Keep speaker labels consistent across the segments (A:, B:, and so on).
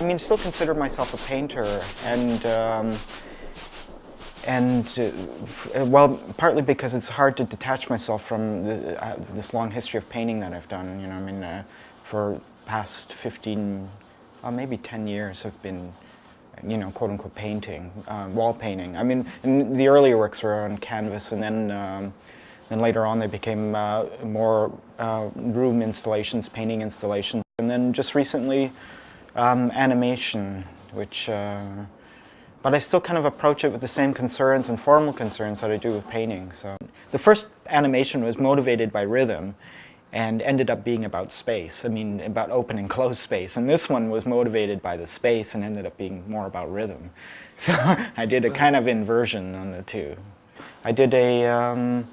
A: I mean, I still consider myself a painter, well, partly because it's hard to detach myself from this long history of painting that I've done. You know, I mean, for past 15, maybe 10 years, I've been, you know, quote unquote painting, wall painting. I mean, in the earlier works were on canvas, and then later on they became more room installations, painting installations, and then just recently animation, which. But I still kind of approach it with the same concerns and formal concerns that I do with painting. So the first animation was motivated by rhythm and ended up being about space. I mean, about open and closed space. And this one was motivated by the space and ended up being more about rhythm. So I did a kind of inversion on the two. I did a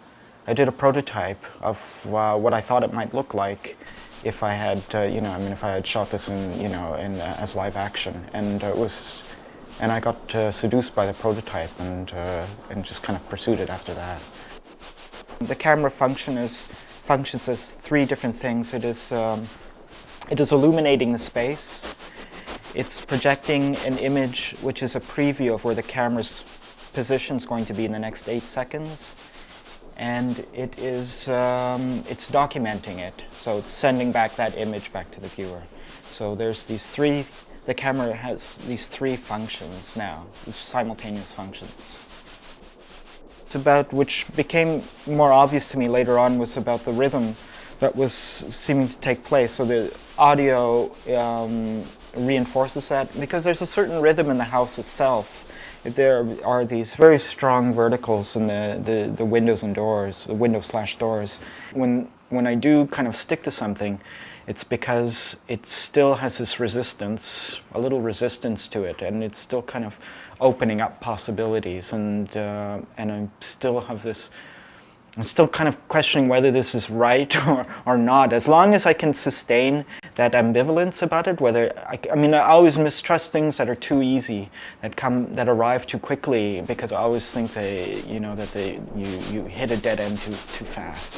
A: prototype of what I thought it might look like if I had, you know, I mean, if I had shot this in, you know, as live action, and and I got seduced by the prototype and just kind of pursued it after that. The camera functions as three different things. It is illuminating the space. It's projecting an image which is a preview of where the camera's position is going to be in the next 8 seconds. And it is it's documenting it. So it's sending back that image back to the viewer. So there's these three. The camera has these three functions now, these simultaneous functions. It's about, which became more obvious to me later on, was about the rhythm that was seeming to take place. So the audio reinforces that, because there's a certain rhythm in the house itself. There are these very strong verticals in the windows and doors, the window/doors. When I do kind of stick to something, it's because it still has this resistance, a little resistance to it, and it's still kind of opening up possibilities, and I still have this. I'm still kind of questioning whether this is right or not. As long as I can sustain that ambivalence about it, whether I mean, I always mistrust things that are too easy, that arrive too quickly, because I always think you hit a dead end too fast.